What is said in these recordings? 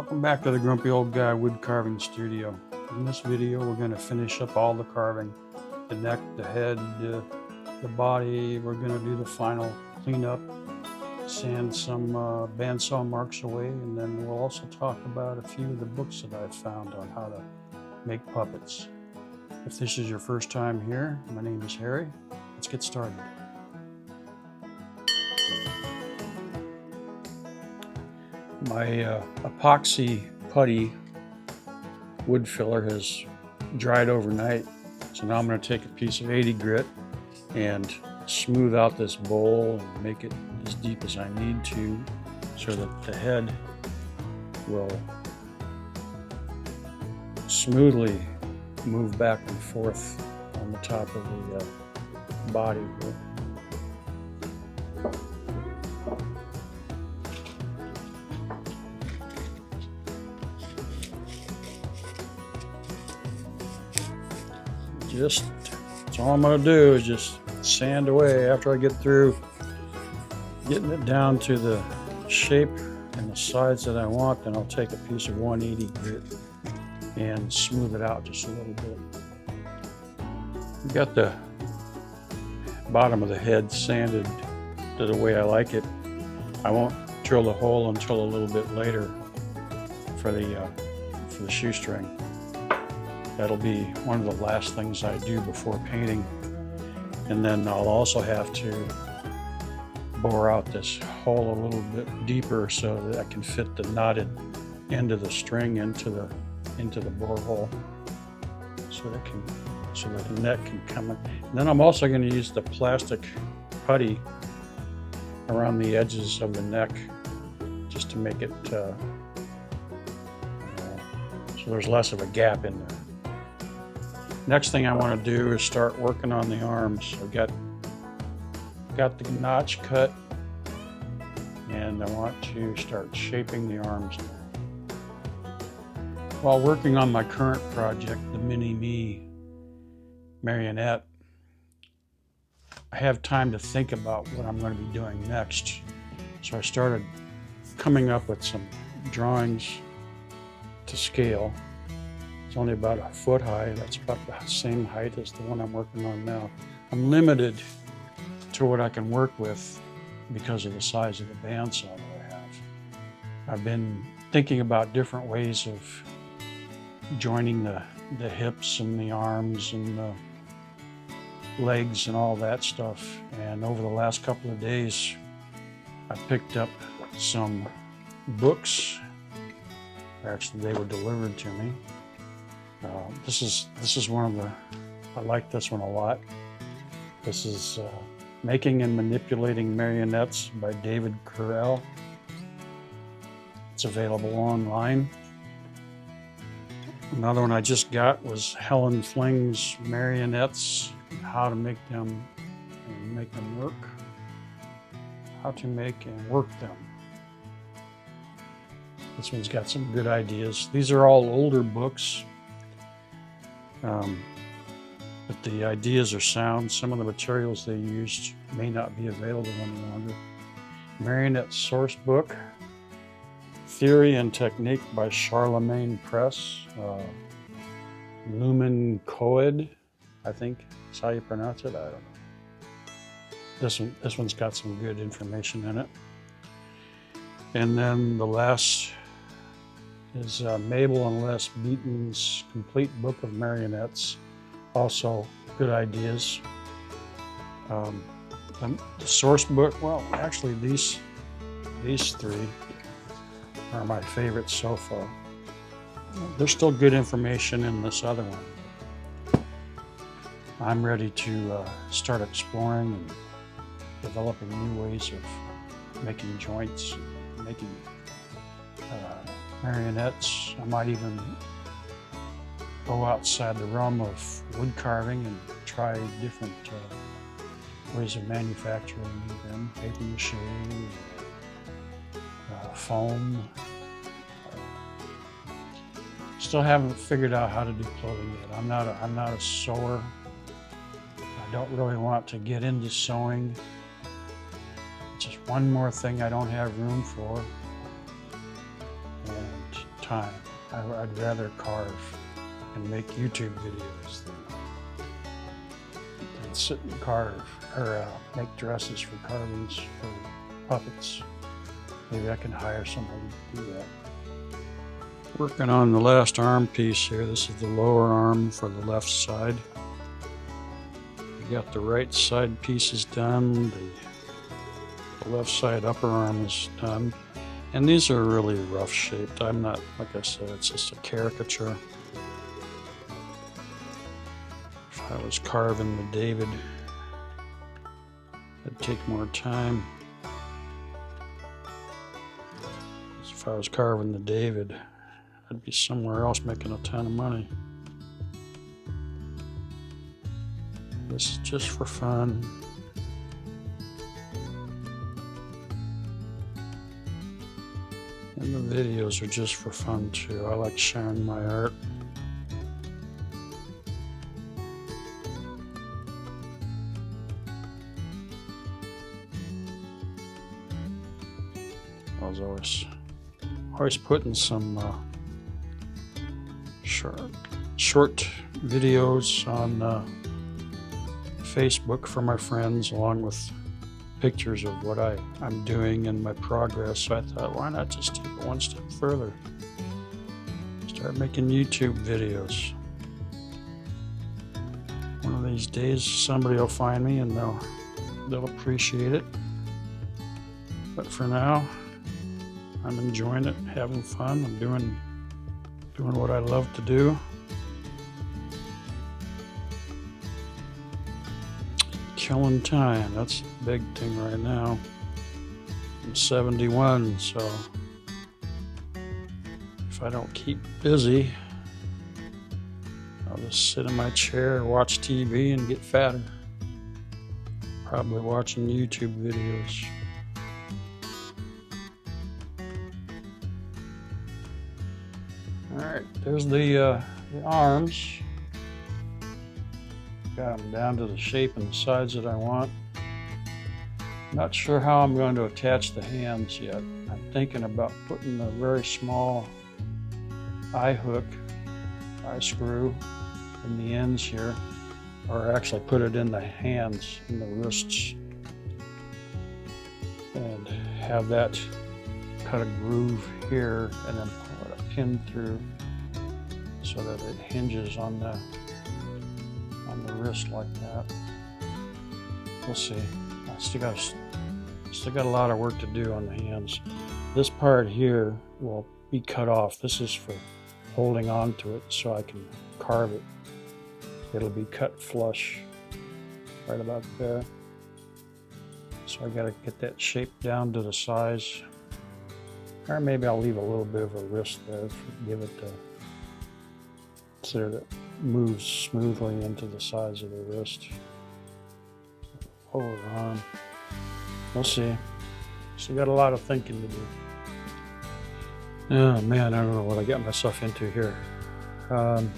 Welcome back to the Grumpy Old Guy Wood Carving Studio. In this video we're going to finish up all the carving. The neck, the head, the body. We're going to do the final cleanup, sand some bandsaw marks away, and then we'll also talk about a few of the books that I've found on how to make puppets. If this is your first time here, my name is Harry. Let's get started. My epoxy putty wood filler has dried overnight, so now I'm going to take a piece of 80 grit and smooth out this bowl and make it as deep as I need to so that the head will smoothly move back and forth on the top of the body here. That's all I'm going to do is just sand away. After I get through getting it down to the shape and the size that I want, then I'll take a piece of 180 grit and smooth it out just a little bit. Got the bottom of the head sanded to the way I like it. I won't drill the hole until a little bit later for the shoestring. That'll be one of the last things I do before painting. And then I'll also have to bore out this hole a little bit deeper so that I can fit the knotted end of the string into the bore hole so that the neck can come in. And then I'm also going to use the plastic putty around the edges of the neck just to make it so there's less of a gap in there. Next thing I want to do is start working on the arms. I've got the notch cut, and I want to start shaping the arms. While working on my current project, the Me Marionette, I have time to think about what I'm going to be doing next. So I started coming up with some drawings to scale. It's only about a foot high. That's about the same height as the one I'm working on now. I'm limited to what I can work with because of the size of the bandsaw that I have. I've been thinking about different ways of joining the hips and the arms and the legs and all that stuff. And over the last couple of days, I picked up some books. Actually, they were delivered to me. This is one of the, I like this one a lot. This is Making and Manipulating Marionettes by David Carell. It's available online. Another one I just got was Helen Fling's Marionettes, How to Make Them and Make Them Work. How to Make and Work Them. This one's got some good ideas. These are all older books. But the ideas are sound. Some of the materials they used may not be available any longer. Marionette Source Book, Theory and Technique by Charlemagne Press. Lumen Coed, I think is how you pronounce it. I don't know. This one's got some good information in it. And then the last is Mabel and Les Beaton's Complete Book of Marionettes. Also good ideas. The source book, well, actually these three are my favorites so far. There's still good information in this other one. I'm ready to start exploring and developing new ways of making joints, making marionettes. I might even go outside the realm of wood carving and try different ways of manufacturing them. Paper mache, foam. Still haven't figured out how to do clothing yet. I'm not a sewer. I don't really want to get into sewing. It's just one more thing I don't have room for. And time. I'd rather carve and make YouTube videos than sit and carve or make dresses for carvings for puppets. Maybe I can hire somebody to do that. Working on the last arm piece here. This is the lower arm for the left side. We got the right side pieces done. The left side upper arm is done. And these are really rough shaped. I'm not, like I said, it's just a caricature. If I was carving the David, it'd take more time. If I was carving the David, I'd be somewhere else making a ton of money. This is just for fun. And the videos are just for fun too. I like sharing my art. I was always putting some short videos on Facebook for my friends, along with pictures of what I'm doing and my progress. So I thought, why not just take it one step further? Start making YouTube videos. One of these days somebody will find me and they'll appreciate it. But for now, I'm enjoying it, having fun. I'm doing what I love to do. Killing time, that's the big thing right now. I'm 71, so if I don't keep busy, I'll just sit in my chair, watch TV, and get fatter. Probably watching YouTube videos. Alright, there's the arms. Got them down to the shape and the size that I want. Not sure how I'm going to attach the hands yet. I'm thinking about putting a very small eye screw in the ends here, or actually put it in the hands, in the wrists, and have that cut a groove here and then put a pin through so that it hinges on the wrist like that. We'll see. I still got a lot of work to do on the hands. This part here will be cut off. This is for holding on to it so I can carve it. It'll be cut flush right about there. So I gotta get that shape down to the size. Or maybe I'll leave a little bit of a wrist there to give it so that it moves smoothly into the size of the wrist. Hold it on. We'll see. Still got a lot of thinking to do. Oh man, I don't know what I got myself into here. The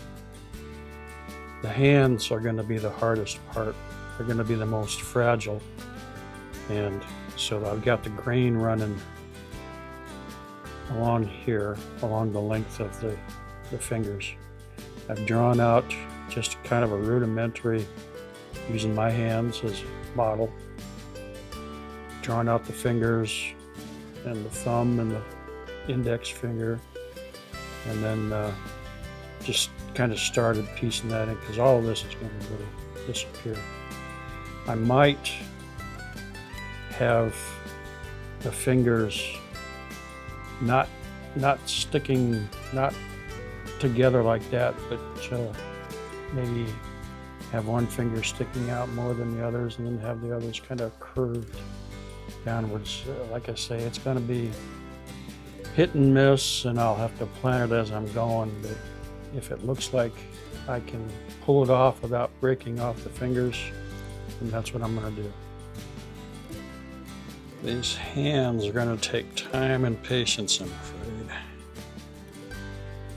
hands are going to be the hardest part. They're going to be the most fragile. And so I've got the grain running along here, along the length of the fingers. I've drawn out just kind of a rudimentary, using my hands as model. Drawn out the fingers and the thumb and the index finger, and then just kind of started piecing that in, because all of this is going to really disappear. I might have the fingers not sticking, not together like that, but maybe have one finger sticking out more than the others, and then have the others kind of curved downwards. Like I say, it's going to be hit and miss, and I'll have to plan it as I'm going, but if it looks like I can pull it off without breaking off the fingers, then that's what I'm going to do. These hands are going to take time and patience, I'm afraid.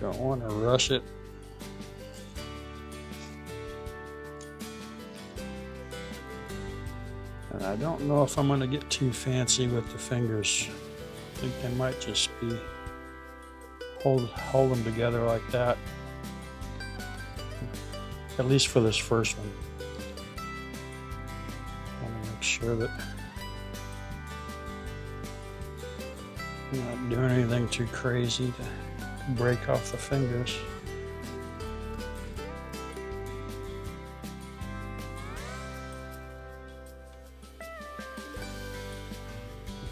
Don't want to rush it. And I don't know if I'm going to get too fancy with the fingers. I think they might just be hold them together like that, at least for this first one. I want to make sure that I'm not doing anything too crazy to break off the fingers.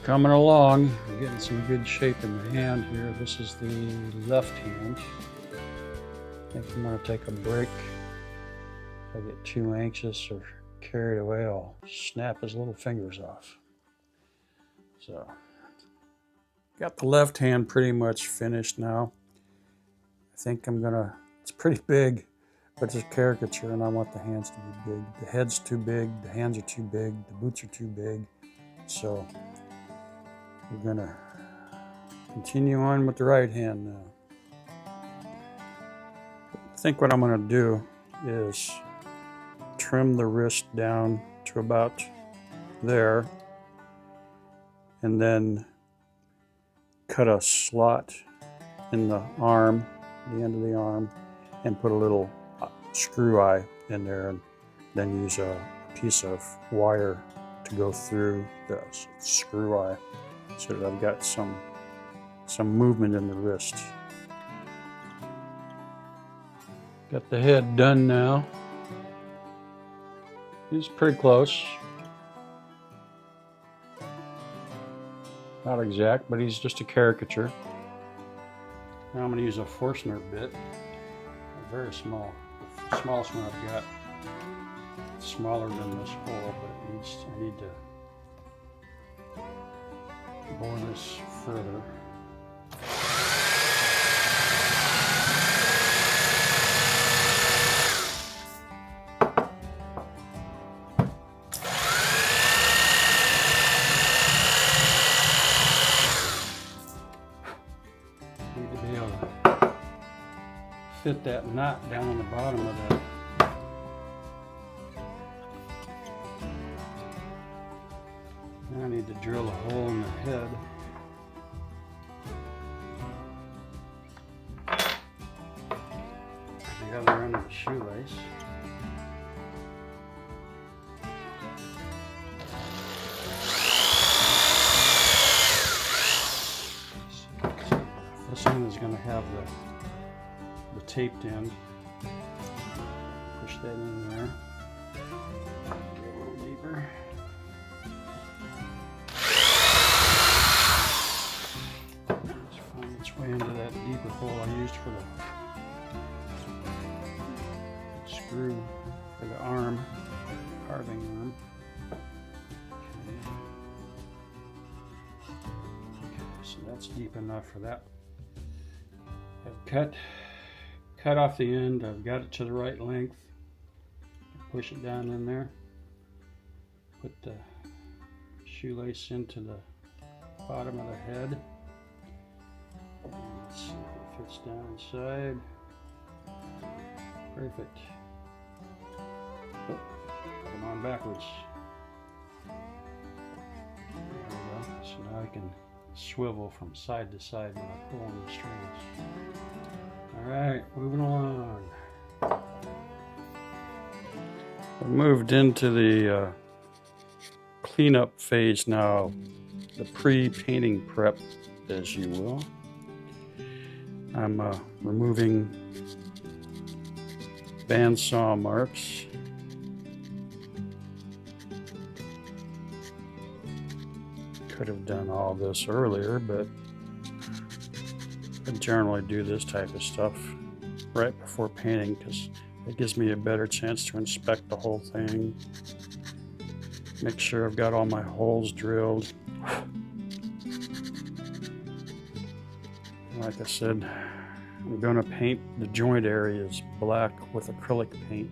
Coming along, I'm getting some good shape in the hand here. This is the left hand. I think I'm going to take a break. If I get too anxious or carried away, I'll snap his little fingers off. So, got the left hand pretty much finished now. I think it's pretty big, but it's a caricature and I want the hands to be big. The head's too big, the hands are too big, the boots are too big. So, we're gonna continue on with the right hand now. I think what I'm gonna do is trim the wrist down to about there and then cut a slot in the arm, the end of the arm, and put a little screw eye in there, and then use a piece of wire to go through the screw eye, so that I've got some movement in the wrist. Got the head done now. He's pretty close. Not exact, but he's just a caricature. Now I'm going to use a Forstner bit, a very small. The smallest one I've got. It's smaller than this hole, but I need to bore this further. Need to be able to fit that knot down on the bottom of that. Now I need to drill a hole in the head. The other end of the shoelace. This end is going to have the taped end. Push that in there. Get a little deeper. Way into that deeper hole I used for the screw for the arm, carving arm. Okay, so that's deep enough for that. I've cut off the end. I've got it to the right length. Push it down in there. Put the shoelace into the bottom of the head. Let's see if it fits down inside. Perfect. Oh, come on backwards. There we go. So now I can swivel from side to side when I pull on the strings. Alright, moving along. I moved into the cleanup phase now, the pre-painting prep, as you will. I'm removing bandsaw marks. Could have done all this earlier, but I generally do this type of stuff right before painting because it gives me a better chance to inspect the whole thing. Make sure I've got all my holes drilled. Like I said, I'm going to paint the joint areas black with acrylic paint.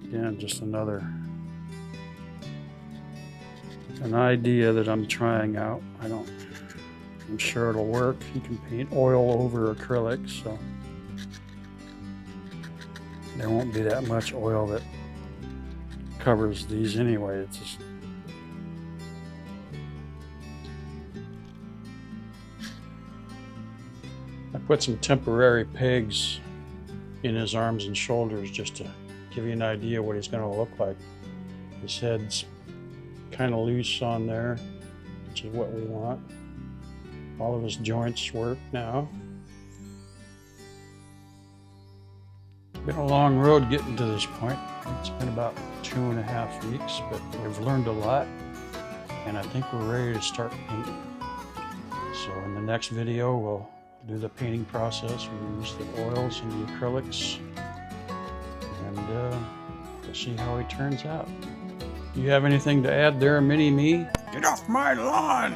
Again, just an idea that I'm trying out. I'm sure it'll work. You can paint oil over acrylic, so there won't be that much oil that covers these anyway. It's just I put some temporary pegs in his arms and shoulders just to give you an idea what he's going to look like. His head's kind of loose on there, which is what we want. All of his joints work now. It's been a long road getting to this point. It's been about 2.5 weeks, but we've learned a lot, and I think we're ready to start painting. So in the next video, we'll do the painting process. We'll use the oils and the acrylics, and we'll see how he turns out. You have anything to add there, Mini-Me? Get off my lawn!